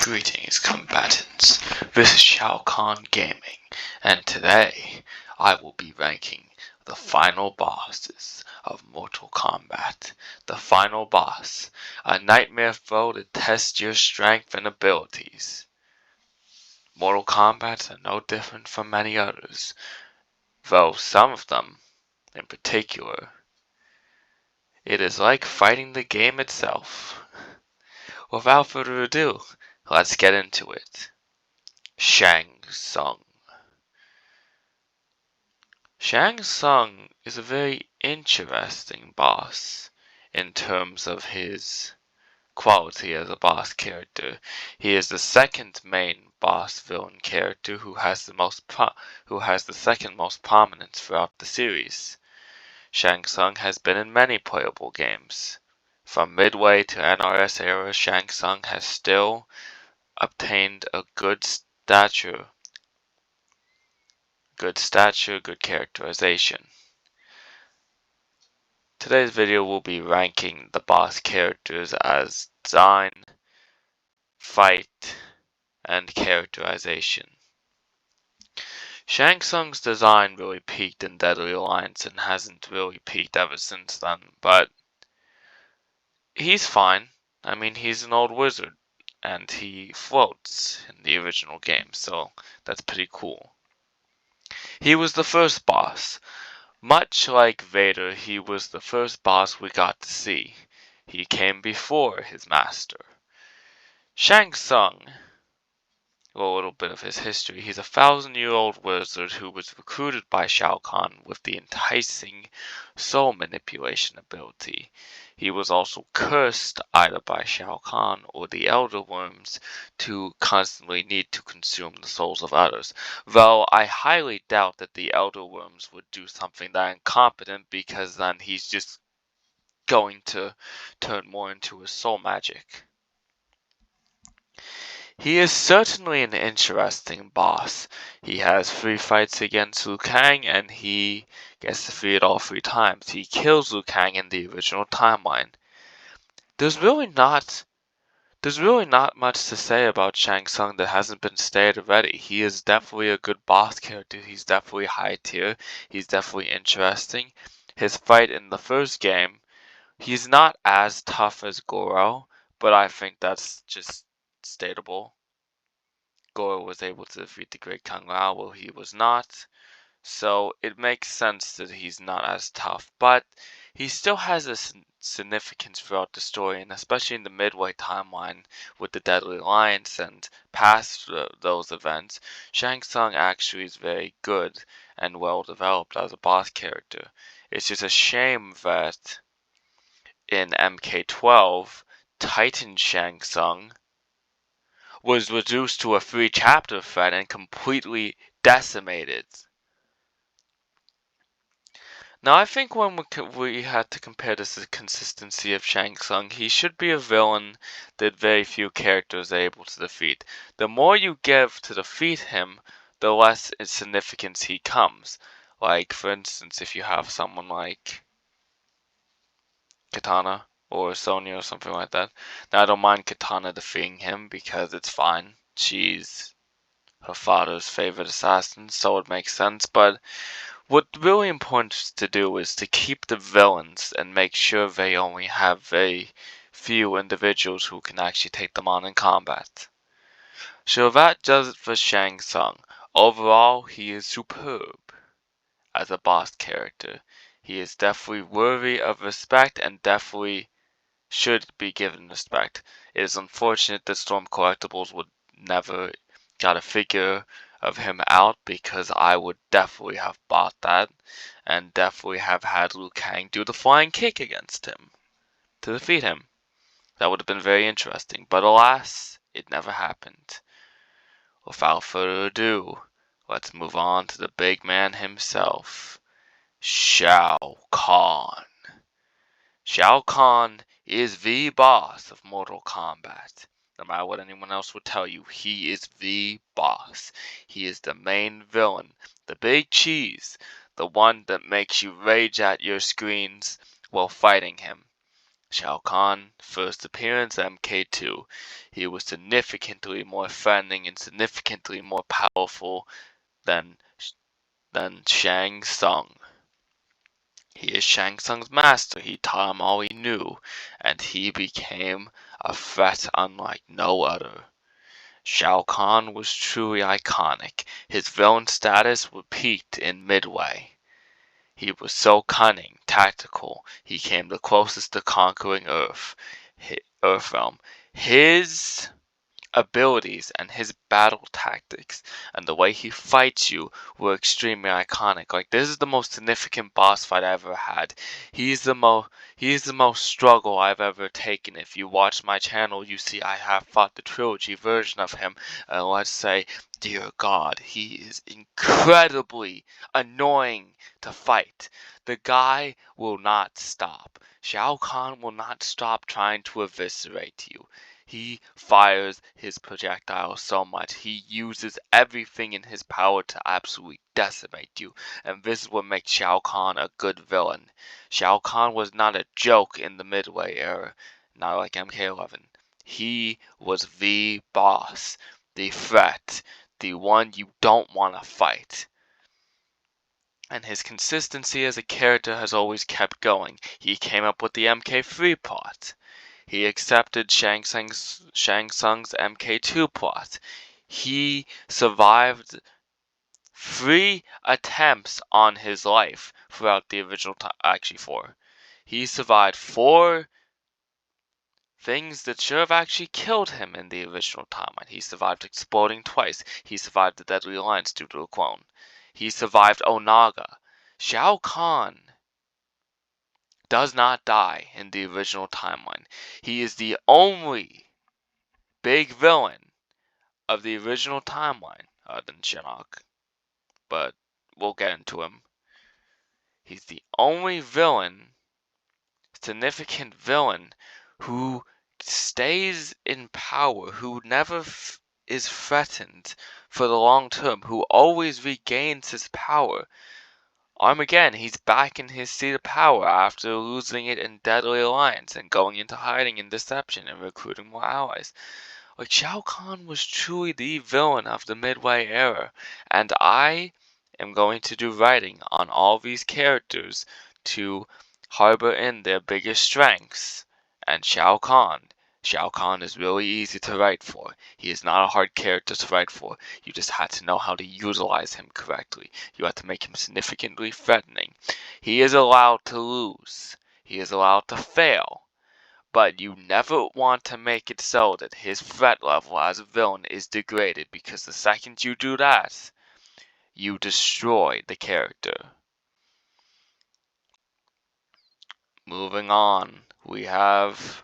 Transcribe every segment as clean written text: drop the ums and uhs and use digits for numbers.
Greetings, combatants. This is Shao Kahn Gaming, and today I will be ranking the final bosses of Mortal Kombat. The final boss, a nightmare foe to test your strength and abilities. Mortal Kombat are no different from many others, though some of them, in particular, it is like fighting the game itself. Without further ado, let's get into it. Shang Tsung. Shang Tsung is a very interesting boss in terms of his quality as a boss character. He is the second main boss villain character who has the second most prominence throughout the series. Shang Tsung has been in many playable games. From Midway to NRS era, Shang Tsung has still obtained a good stature, good characterization. Today's video will be ranking the boss characters as design, fight, and characterization. Shang Tsung's design really peaked in Deadly Alliance and hasn't really peaked ever since then, but he's fine. I mean, he's an old wizard, and he floats in the original game, so that's pretty cool. He was the first boss. Much like Vader, he was the first boss we got to see. He came before his master. Shang Tsung, well, a little bit of his history. He's a 1,000-year-old wizard who was recruited by Shao Kahn with the enticing soul manipulation ability. He was also cursed either by Shao Kahn or the Elder Worms to constantly need to consume the souls of others. Though I highly doubt that the Elder Worms would do something that incompetent, because then he's just going to turn more into a soul magic. He is certainly an interesting boss. He has 3 fights against Liu Kang, and he gets defeated all 3 times. He kills Liu Kang in the original timeline. There's really not much to say about Shang Tsung that hasn't been stated already. He is definitely a good boss character. He's definitely high tier. He's definitely interesting. His fight in the first game, he's not as tough as Goro, but I think that's just stateable. Goro was able to defeat the Great Kung Lao, while he was not, so it makes sense that he's not as tough, but he still has a significance throughout the story, and especially in the Midway timeline with the Deadly Alliance and past those events, Shang Tsung actually is very good and well developed as a boss character. It's just a shame that in MK12, Titan Shang Tsung was reduced to a 3-chapter threat and completely decimated. Now, I think when we had to compare this to the consistency of Shang Tsung, he should be a villain that very few characters are able to defeat. The more you give to defeat him, the less in significance he comes. Like, for instance, if you have someone like Katana or Sonya or something like that. Now, I don't mind Katana defeating him because it's fine. She's her father's favorite assassin, so it makes sense, but what's really important to do is to keep the villains and make sure they only have very few individuals who can actually take them on in combat. So that does it for Shang Tsung. Overall, he is superb as a boss character. He is definitely worthy of respect and definitely should be given respect. It is unfortunate that Storm Collectibles would never got a figure of him out, because I would definitely have bought that and definitely have had Liu Kang do the flying kick against him to defeat him. That would have been very interesting, but alas, it never happened. Without further ado, let's move on to the big man himself, Shao Kahn. Shao Kahn is the boss of Mortal Kombat. No matter what anyone else would tell you, he is the boss. He is the main villain, the big cheese, the one that makes you rage at your screens while fighting him. Shao Kahn, first appearance MK2. He was significantly more threatening and significantly more powerful than Shang Tsung. He is Shang Tsung's master. He taught him all he knew, and he became a threat unlike no other. Shao Kahn was truly iconic. His villain status was peaked in Midway. He was so cunning, tactical, he came the closest to conquering Earthrealm. His abilities and his battle tactics and the way he fights you were extremely iconic. Like, this is the most significant boss fight I ever had. He's the most struggle I've ever taken. If you watch my channel, you see I have fought the trilogy version of him, and let's say, dear God, he is incredibly annoying to fight. The guy will not stop. Shao Kahn will not stop trying to eviscerate you. He fires his projectiles so much. He uses everything in his power to absolutely decimate you. And this is what makes Shao Kahn a good villain. Shao Kahn was not a joke in the Midway era, not like MK11. He was the boss, the threat, the one you don't want to fight. And his consistency as a character has always kept going. He came up with the MK3 plot. He accepted Shang Tsung's MK2 plot. He survived 3 attempts on his life throughout the original time. Actually, 4. He survived 4 things that should have actually killed him in the original timeline. He survived exploding twice. He survived the Deadly Alliance due to a clone. He survived Onaga. Shao Kahn does not die in the original timeline. He is the only big villain of the original timeline, other than Shinnok, but we'll get into him. He's the only significant villain, who stays in power, who never is threatened for the long term, who always regains his power. Armageddon, he's back in his seat of power after losing it in Deadly Alliance and going into hiding and deception and recruiting more allies. Like, Shao Kahn was truly the villain of the Midway era, and I am going to do writing on all these characters to harbor in their biggest strengths. And Shao Kahn is really easy to write for. He is not a hard character to write for. You just had to know how to utilize him correctly. You had to make him significantly threatening. He is allowed to lose. He is allowed to fail. But you never want to make it so that his threat level as a villain is degraded, because the second you do that, you destroy the character. Moving on, we have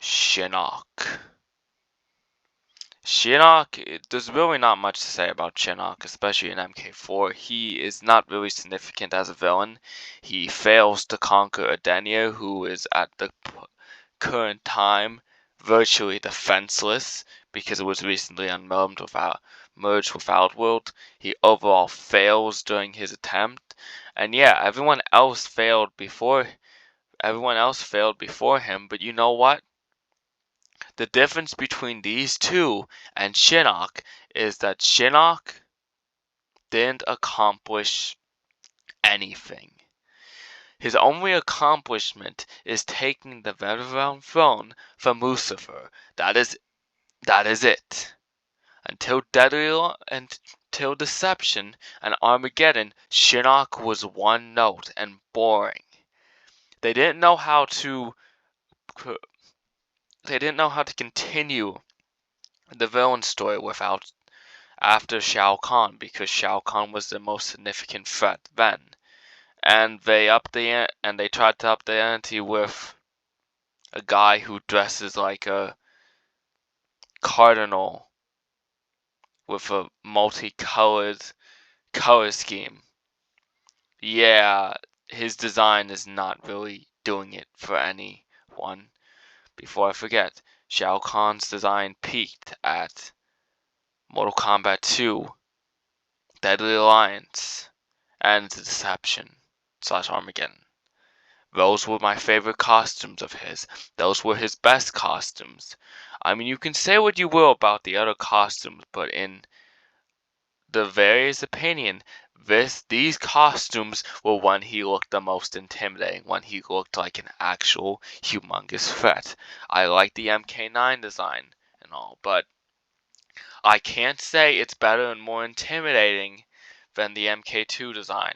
Shinnok. There's really not much to say about Shinnok, especially in MK4. He is not really significant as a villain. He fails to conquer Edenia, who is at the current time virtually defenseless because it was recently merged with Outworld. He overall fails during his attempt, and yeah, everyone else failed before him. But you know what? The difference between these two and Shinnok is that Shinnok didn't accomplish anything. His only accomplishment is taking the Veteran throne from Lucifer. That is it. Until Deception and Armageddon, Shinnok was one note and boring. They didn't know how to continue the villain story after Shao Kahn, because Shao Kahn was the most significant threat then. And they tried to up the ante with a guy who dresses like a cardinal with a multicolored color scheme. Yeah, his design is not really doing it for anyone. Before I forget, Shao Kahn's design peaked at Mortal Kombat 2, Deadly Alliance, and Deception / Armageddon. Those were my favorite costumes of his. Those were his best costumes. I mean, you can say what you will about the other costumes, but in the various opinion, these costumes were when he looked the most intimidating, when he looked like an actual humongous threat. I like the MK9 design and all, but I can't say it's better and more intimidating than the MK2 design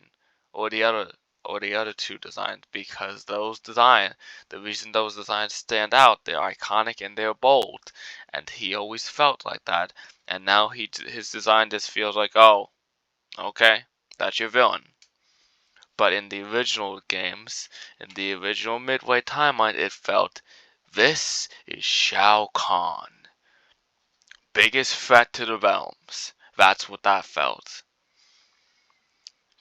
or the other two designs, because the reason those designs stand out, they're iconic and they're bold, and he always felt like that. And now his design just feels like, oh, okay, that's your villain. But in the original games, in the original Midway timeline, it felt, this is Shao Kahn, biggest threat to the realms. That's what that felt.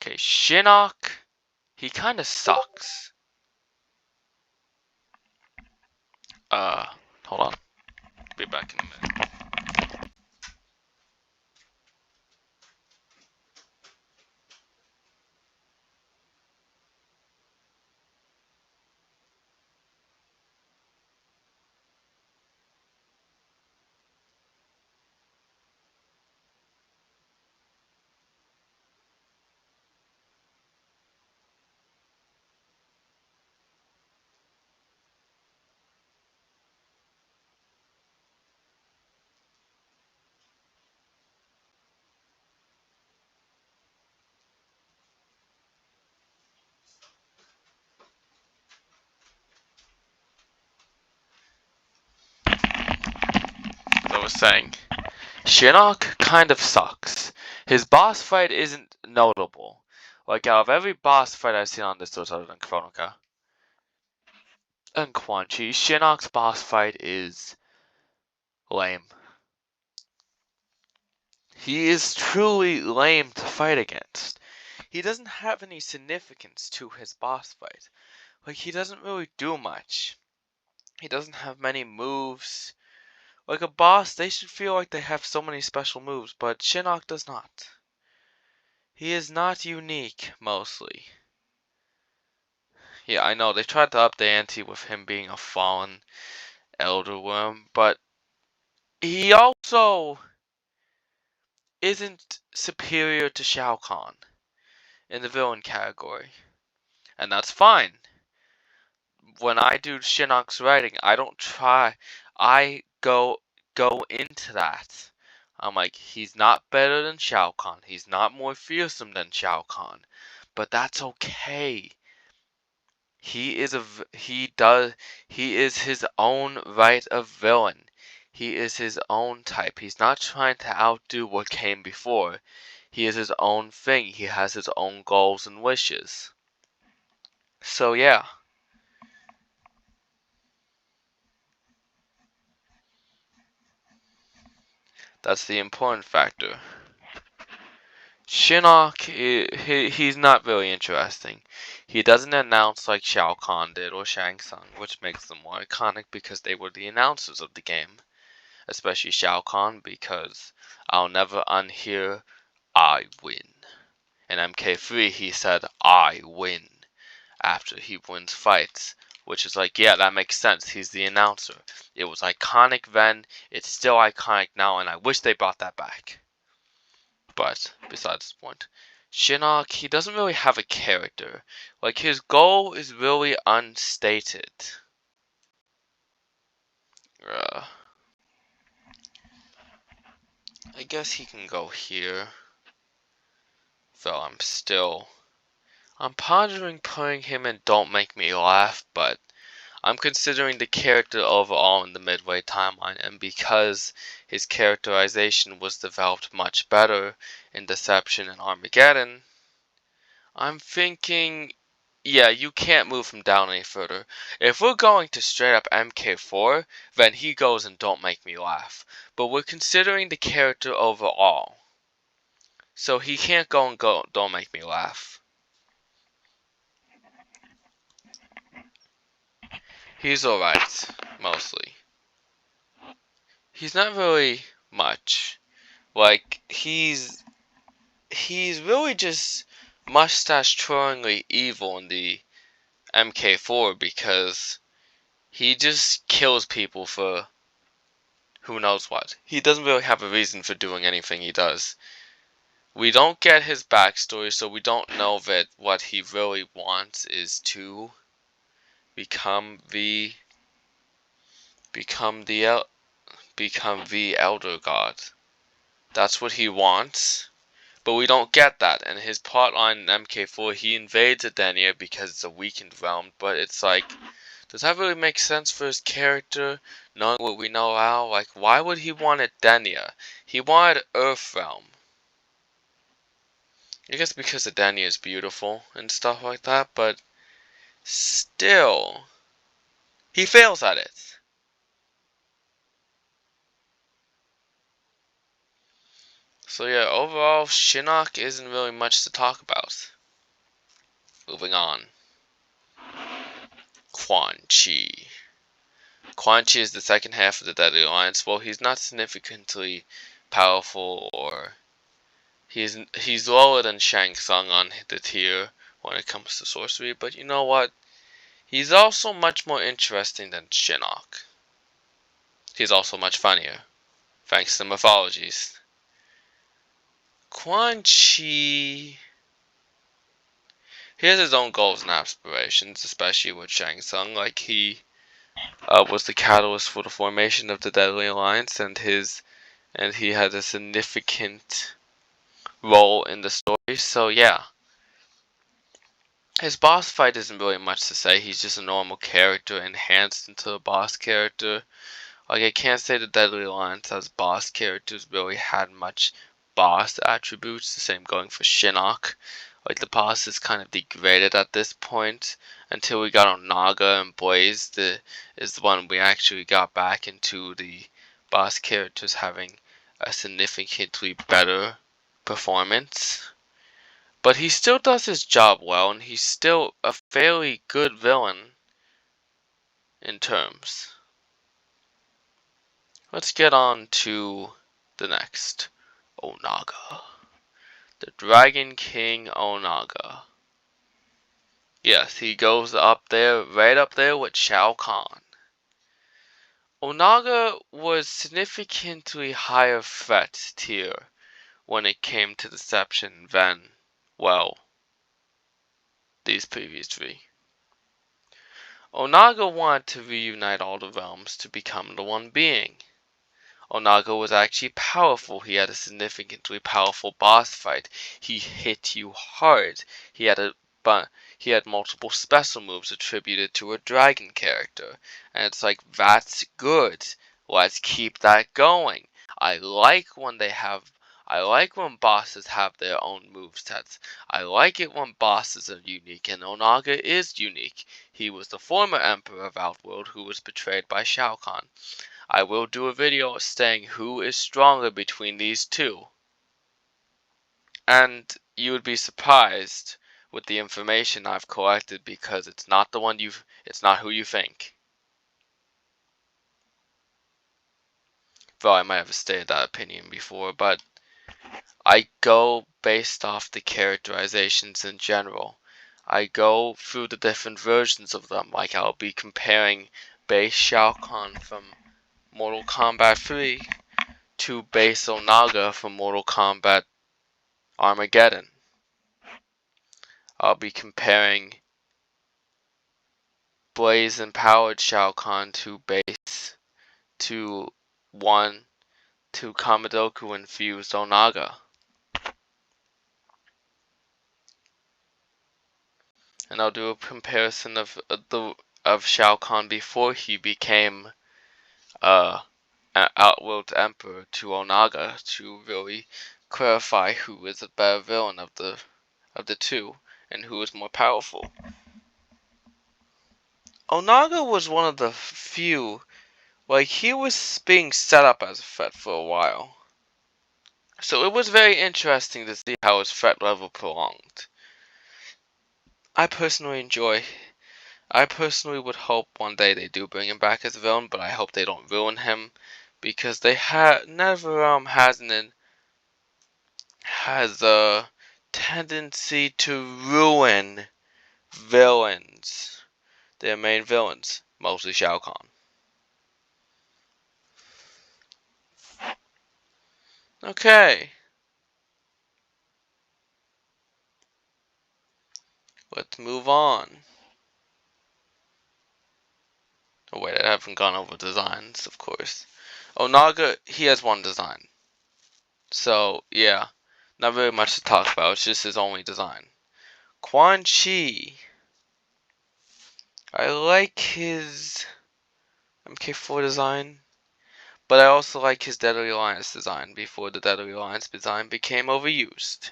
Okay, Shinnok, he kind of sucks. Hold on. Be back in a minute. As I was saying, Shinnok kind of sucks. His boss fight isn't notable. Like, out of every boss fight I've seen on this list other than Chronica and Quan Chi, Shinnok's boss fight is lame. He is truly lame to fight against. He doesn't have any significance to his boss fight. Like, he doesn't really do much. He doesn't have many moves. Like a boss, they should feel like they have so many special moves, but Shinnok does not. He is not unique, mostly. Yeah, I know, they tried to up the ante with him being a fallen Elder Worm, but he also isn't superior to Shao Kahn in the villain category. And that's fine. When I do Shinnok's writing, I don't try. I go into that. I'm like, he's not better than Shao Kahn. He's not more fearsome than Shao Kahn. But that's okay. He is his own right of villain. He is his own type. He's not trying to outdo what came before. He is his own thing. He has his own goals and wishes. So yeah. That's the important factor. Shinnok, he's not very interesting. He doesn't announce like Shao Kahn did or Shang Tsung, which makes them more iconic because they were the announcers of the game. Especially Shao Kahn, because I'll never unhear I win. In MK3 he said I win after he wins fights, which is like, yeah, that makes sense. He's the announcer. It was iconic then, it's still iconic now, and I wish they brought that back. But besides the point, Shinnok, he doesn't really have a character. Like, his goal is really unstated. I guess he can go here. Though I'm pondering putting him in Don't Make Me Laugh, but I'm considering the character overall in the Midway timeline, and because his characterization was developed much better in Deception and Armageddon, I'm thinking, yeah, you can't move him down any further. If we're going to straight up MK4, then he goes in Don't Make Me Laugh. But we're considering the character overall. So he can't go and Don't Make Me Laugh. He's alright, mostly. He's not really much. Like, he's really just mustache twirlingly evil in the MK4 because he just kills people for who knows what. He doesn't really have a reason for doing anything he does. We don't get his backstory, so we don't know that what he really wants is to become the become the el become the Elder God. That's what he wants, but we don't get that. And his plotline in MK4, he invades Edenia because it's a weakened realm, but it's like, does that really make sense for his character, knowing what we know now? Like, why would he want Edenia? He wanted Earthrealm. I guess because Edenia is beautiful and stuff like that, but still, he fails at it. So yeah, overall, Shinnok isn't really much to talk about. Moving on. Quan Chi. Quan Chi is the second half of the Deadly Alliance. Well, he's not significantly powerful, or he's lower than Shang Tsung on the tier when it comes to sorcery, but you know what? He's also much more interesting than Shinnok. He's also much funnier, thanks to mythologies. Quan Chi, he has his own goals and aspirations, especially with Shang Tsung. Like, he was the catalyst for the formation of the Deadly Alliance, and he had a significant role in the story. So yeah, his boss fight isn't really much to say. He's just a normal character enhanced into a boss character. Like, I can't say the Deadly Alliance as boss characters really had much boss attributes. The same going for Shinnok. Like, the boss is kind of degraded at this point until we got Onaga and Blaze. Is the one we actually got back into the boss characters having a significantly better performance. But he still does his job well, and he's still a fairly good villain in terms. Let's get on to the next. Onaga. The Dragon King Onaga. Yes, he goes up there, right up there with Shao Kahn. Onaga was significantly higher threat tier when it came to deception than, well, these previous three. Onaga wanted to reunite all the realms to become the one being. Onaga was actually powerful. He had a significantly powerful boss fight. He hit you hard. He had multiple special moves attributed to a dragon character. And it's like, that's good. Let's keep that going. I like when bosses have their own movesets. I like it when bosses are unique, and Onaga is unique. He was the former Emperor of Outworld who was betrayed by Shao Kahn. I will do a video saying who is stronger between these two. And you would be surprised with the information I've collected, because it's not who you think. Though I might have stated that opinion before, but I go based off the characterizations in general. I go through the different versions of them. Like, I'll be comparing base Shao Kahn from Mortal Kombat 3 to base Onaga from Mortal Kombat Armageddon. I'll be comparing Blaze empowered Shao Kahn to Kamadoku infused Onaga. And I'll do a comparison of Shao Kahn before he became Outworld Emperor to Onaga, to really clarify who is a better villain of the two and who is more powerful. Onaga was one of the few, like, he was being set up as a threat for a while. So it was very interesting to see how his threat level prolonged. I personally would hope one day they do bring him back as a villain, but I hope they don't ruin him, because they has a tendency to ruin villains. their main villains, mostly Shao Kahn. Okay, let's move on. Oh wait, I haven't gone over designs, of course. Onaga, he has one design. So, yeah, not very much to talk about, it's just his only design. Quan Chi, I like his MK4 design, but I also like his Deadly Alliance design before the Deadly Alliance design became overused.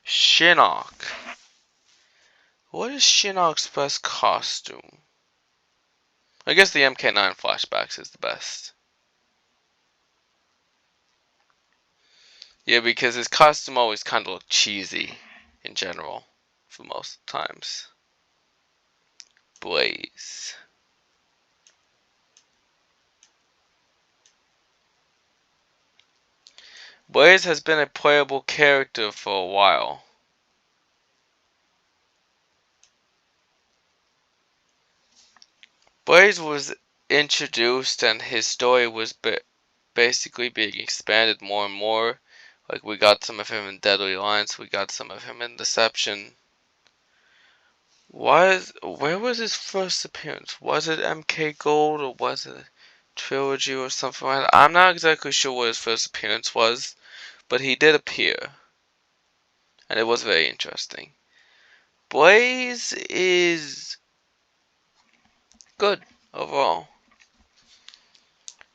Shinnok. What is Shinnok's best costume? I guess the MK9 flashbacks is the best. Yeah, because his costume always kind of looked cheesy in general for most times. Blaze. Blaze has been a playable character for a while. Blaze was introduced and his story was basically being expanded more and more. Like, we got some of him in Deadly Alliance, we got some of him in Deception. Where was his first appearance? Was it MK Gold or was it Trilogy or something like that? I'm not exactly sure what his first appearance was, but he did appear. And it was very interesting. Blaze is good overall.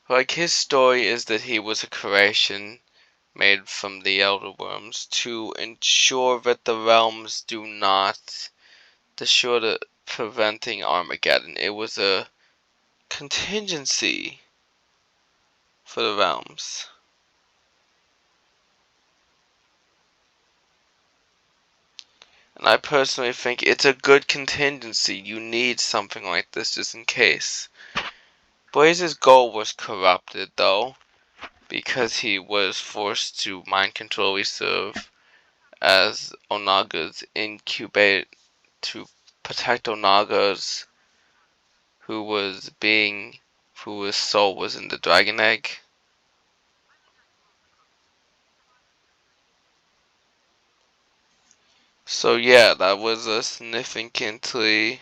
Like, his story is that he was a creation made from the Elder Worms to ensure that the realms do not ensure the preventing Armageddon. It was a contingency for the realms. And I personally think it's a good contingency. You need something like this just in case. Blaze's goal was corrupted though, because he was forced to mind control serve as Onaga's incubate to protect Onaga's whose soul was in the dragon egg. So yeah, that was a significantly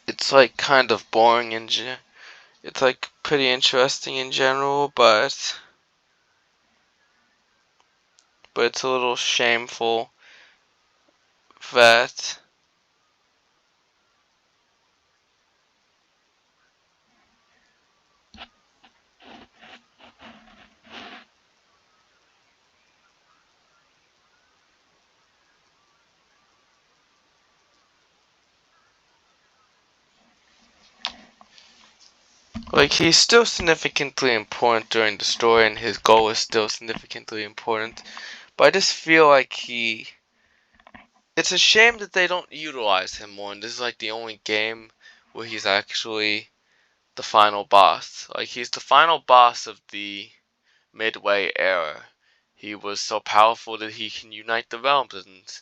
it's like kind of boring it's like pretty interesting in general, but it's a little shameful that like he's still significantly important during the story and his goal is still significantly important, but I just feel like it's a shame that they don't utilize him more, and this is like the only game where he's actually the final boss. Like, he's the final boss of the Midway era. He was so powerful that he can unite the realms and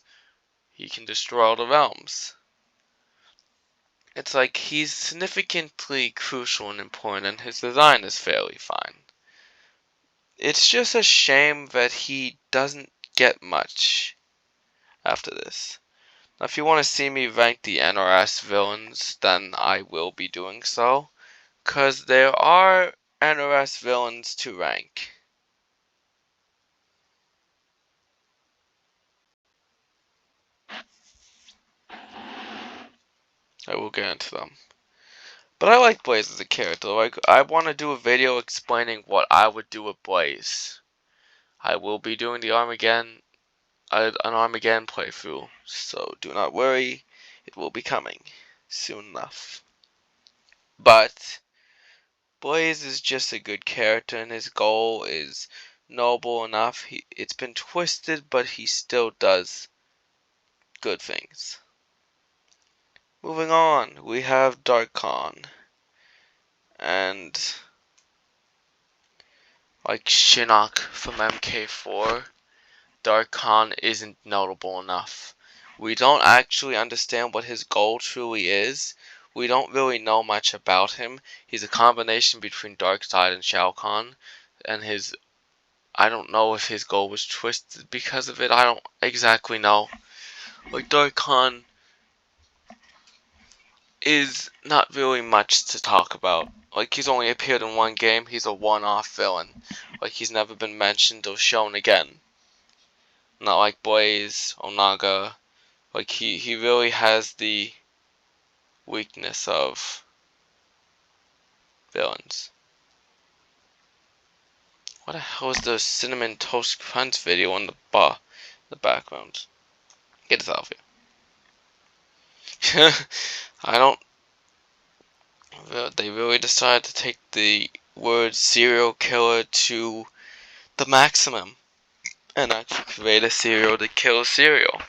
he can destroy all the realms. It's like he's significantly crucial and important, and his design is fairly fine. It's just a shame that he doesn't get much after this. Now, if you want to see me rank the NRS villains, then I will be doing so, because there are NRS villains to rank. I will get into them. But I like Blaze as a character. Like, I want to do a video explaining what I would do with Blaze. I will be doing the an Armageddon playthrough, so do not worry, it will be coming soon enough. But Blaze is just a good character, and his goal is noble enough. It's been twisted, but he still does good things. Moving on, we have Dark Khan. and like Shinnok from MK4, Dark Khan isn't notable enough. We don't actually understand what his goal truly is. We don't really know much about him. He's a combination between Darkseid and Shao Kahn, and I don't know if his goal was twisted because of it. I don't exactly know. Like, Dark Khan is not really much to talk about. Like, he's only appeared in one game. He's a one-off villain. Like, he's never been mentioned or shown again. Not like Blaze, Onaga. Like, he really has the weakness of villains. What the hell is the Cinnamon Toast Crunch video in the background? Get this out of here. I don't. They really decided to take the word serial killer to the maximum and actually create a cereal to kill cereal.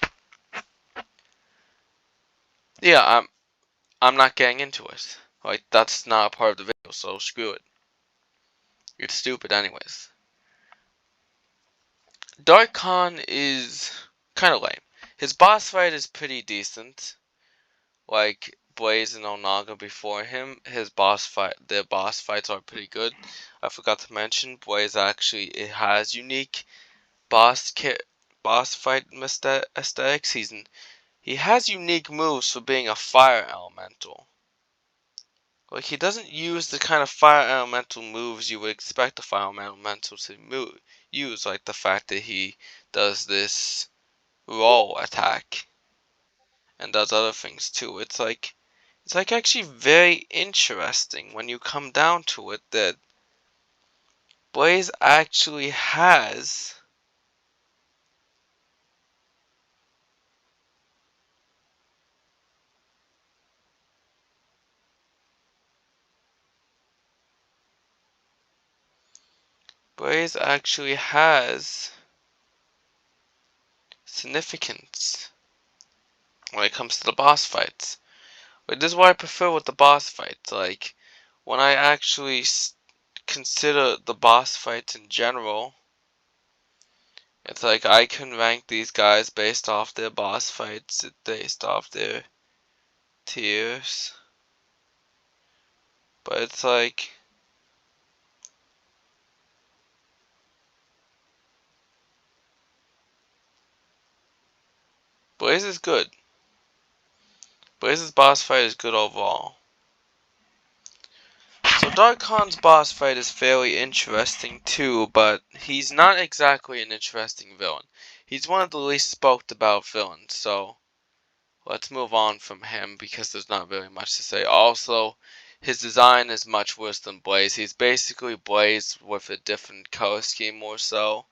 Yeah, I'm not getting into it. Like, that's not a part of the video, so screw it. It's stupid anyways. Dark Khan is kind of lame. His boss fight is pretty decent. Like Blaze and Onaga before him, their boss fights are pretty good. I forgot to mention, Blaze actually it has unique boss fight aesthetics. He has unique moves for being a fire elemental. Like, he doesn't use the kind of fire elemental moves you would expect a fire elemental to use, like the fact that he does this roll attack and does other things too. It's like actually very interesting when you come down to it that Blaze actually has Blaze actually has significance when it comes to the boss fights. Like, this is what I prefer with the boss fights. Like, when I actually consider the boss fights in general, it's like I can rank these guys based off their boss fights, based off their tiers. But it's like Blaze is good. Blaze's boss fight is good overall. So Dark Khan's boss fight is fairly interesting too, but he's not exactly an interesting villain. He's one of the least spoke about villains, so let's move on from him because there's not really much to say. Also, his design is much worse than Blaze. He's basically Blaze with a different color scheme or so.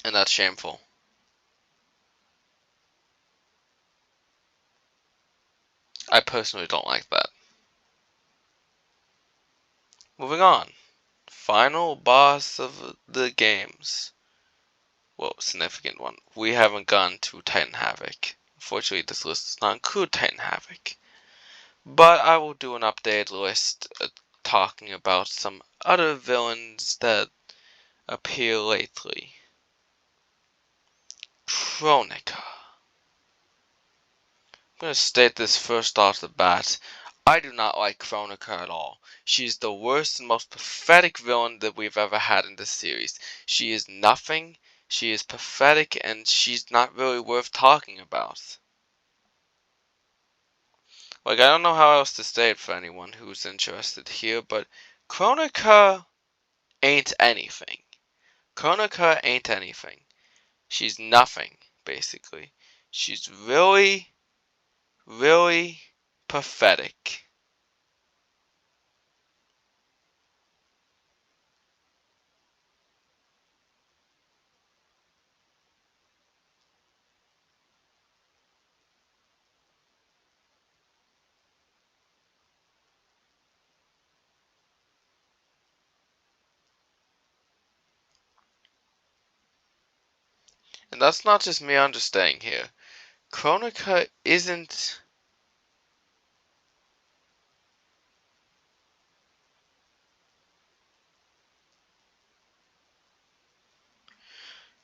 And that's shameful. I personally don't like that. Moving on. Final boss of the games. Well, significant one. We haven't gone to Titan Havoc. Unfortunately, this list does not include Titan Havoc. But I will do an updated list talking about some other villains that appear lately. Kronika. I'm going to state this first off the bat. I do not like Kronika at all. She is the worst and most pathetic villain that we've ever had in this series. She is nothing, she is pathetic, and she's not really worth talking about. Like, I don't know how else to say it for anyone who's interested here, but Kronika ain't anything. Kronika ain't anything. She's nothing, basically. She's really, really pathetic. And that's not just me understanding here. Kronika isn't...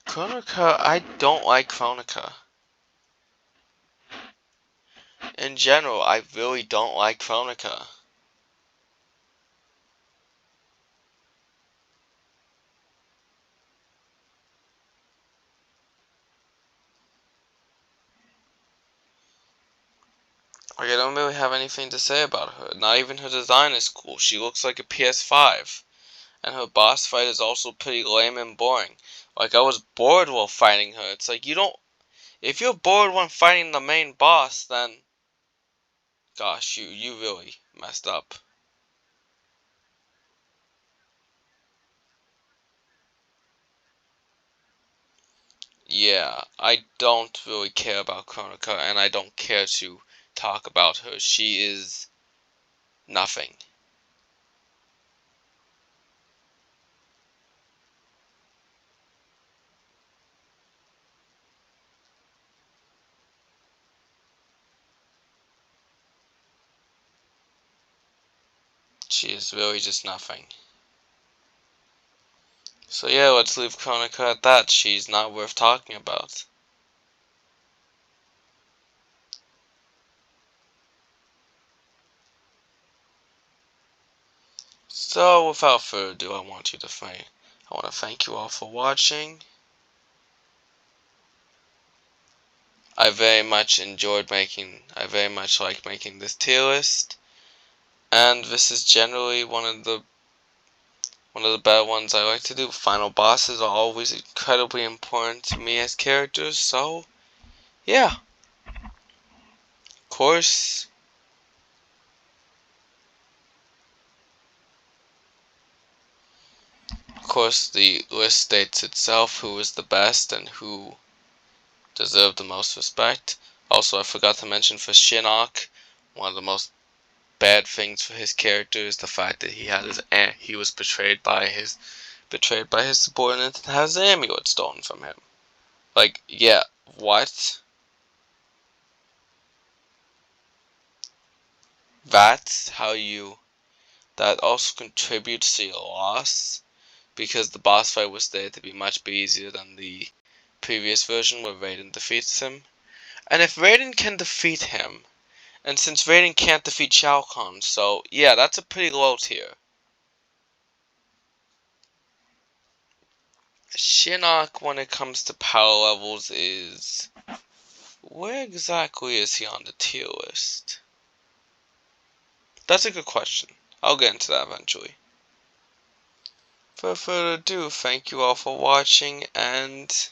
Kronika, I don't like Kronika. In general, I really don't like Kronika. Like, I don't really have anything to say about her. Not even her design is cool. She looks like a PS5. And her boss fight is also pretty lame and boring. Like, I was bored while fighting her. It's like, you don't... If you're bored when fighting the main boss, then... Gosh, you really messed up. Yeah, I don't really care about Kronika, and I don't care to talk about her. She is nothing. She is really just nothing. So yeah, let's leave Kronika at that. She's not worth talking about. So without further ado, I want to thank you all for watching. I very much like making this tier list, and this is generally one of the better ones I like to do. Final bosses are always incredibly important to me as characters, so yeah. Course, of course, the list states itself who is the best and who deserved the most respect. Also, I forgot to mention for Shinnok, one of the most bad things for his character is the fact that he was betrayed by his subordinate and has the amulet stolen from him. Like, yeah, what? That's how you... That also contributes to your loss, because the boss fight was there to be much easier than the previous version where Raiden defeats him. And if Raiden can defeat him, and since Raiden can't defeat Shao Kahn, so yeah, that's a pretty low tier. Shinnok, when it comes to power levels, is... Where exactly is he on the tier list? That's a good question. I'll get into that eventually. Without further ado, thank you all for watching, and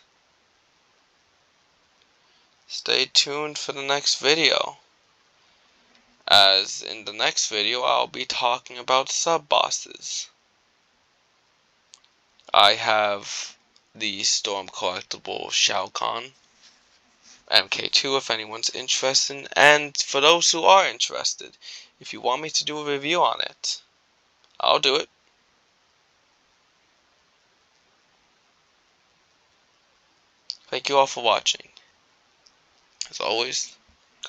stay tuned for the next video. As in the next video, I'll be talking about sub-bosses. I have the Storm collectible Shao Kahn, MK2 if anyone's interested, and for those who are interested, if you want me to do a review on it, I'll do it. Thank you all for watching. As always,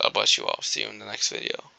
God bless you all. See you in the next video.